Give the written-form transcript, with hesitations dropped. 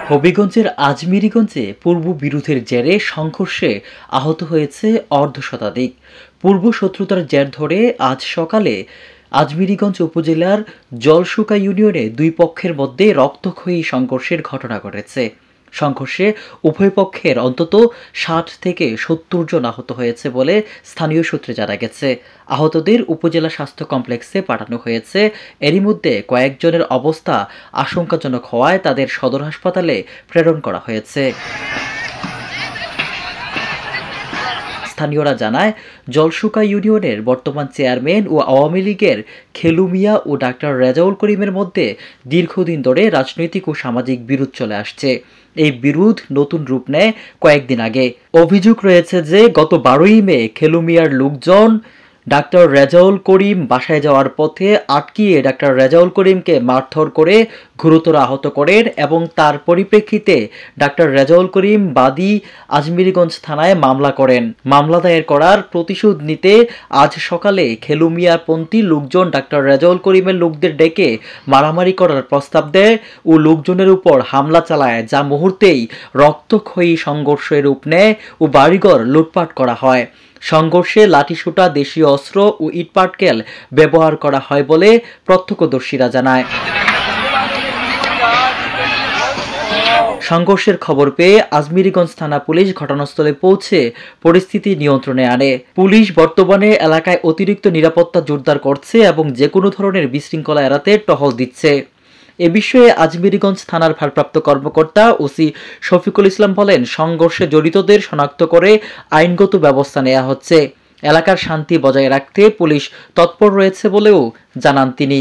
হবিগঞ্জের আজমিরীগঞ্জে পূর্ব বিরোধের জেরে সংঘর্ষে আহত হয়েছে অর্ধশতাধিক। পূর্ব শত্রুতার জের ধরে আজ সকালে আজমিরীগঞ্জ উপজেলার জলশুকা ইউনিয়নে দুই পক্ষের মধ্যে রক্তক্ষয়ী সংঘর্ষের ঘটনা ঘটেছে। সংঘর্ষে উভয় পক্ষের অন্তত ৬০ থেকে ৭০ জন আহত হয়েছে বলে স্থানীয় সূত্রে জানা গেছে। আহতদের উপজেলা স্বাস্থ্য কমপ্লেক্সে পাঠানো হয়েছে। এরই মধ্যে কয়েকজনের অবস্থা আশঙ্কাজনক হওয়ায় তাদের সদর হাসপাতালে প্রেরণ করা হয়েছে। স্থানীয়রা জানায়, জলশুকা ইউনিয়নের বর্তমান চেয়ারম্যান ও আওয়ামী লীগের খেলু মিয়া ও ডাক্তার রেজাউল করিমের মধ্যে দীর্ঘদিন ধরে রাজনৈতিক ও সামাজিক বিরোধ চলে আসছে। এই বিরোধ নতুন রূপ নেয় কয়েকদিন আগে। অভিযোগ রয়েছে যে গত ১২ই মে খেলু মিয়ার লোকজন ডাক্তার রেজাউল করিম বাসায় যাওয়ার পথে আটকিয়ে ডাক্তার রেজাউল করিমকে মারধর করে গুরুতর আহত করেন এবং তার পরিপ্রেক্ষিতে ডাক্তার রেজাউল করিম বাদী আজমিরীগঞ্জ থানায় মামলা করেন। মামলা দায়ের করার প্রতিশোধ নিতে আজ সকালে খেলু মিয়ারপন্থী লোকজন ডাক্তার রেজাউল করিমের লোকদের ডেকে মারামারি করার প্রস্তাব দেয় ও লোকজনের উপর হামলা চালায়, যা মুহূর্তেই রক্তক্ষয়ী সংঘর্ষের রূপ নেয় ও বাড়িঘর লুটপাট করা হয়। সংঘর্ষে লাঠিসোঁটা, দেশীয় অস্ত্র ও ইটপাটকেল ব্যবহার করা হয় বলে প্রত্যক্ষদর্শীরা জানায়। সংঘর্ষের খবর পেয়ে আজমিরীগঞ্জ থানা পুলিশ ঘটনাস্থলে পৌঁছে পরিস্থিতি নিয়ন্ত্রণে আনে। পুলিশ বর্তমানে এলাকায় অতিরিক্ত নিরাপত্তা জোরদার করছে এবং যে কোনো ধরনের বিশৃঙ্খলা এড়াতে টহল দিচ্ছে। এ বিষয়ে আজমিরীগঞ্জ থানার ভারপ্রাপ্ত কর্মকর্তা ওসি শফিকুল ইসলাম বলেন, সংঘর্ষে জড়িতদের শনাক্ত করে আইনগত ব্যবস্থা নেওয়া হচ্ছে। এলাকার শান্তি বজায় রাখতে পুলিশ তৎপর রয়েছে বলেও জানান তিনি।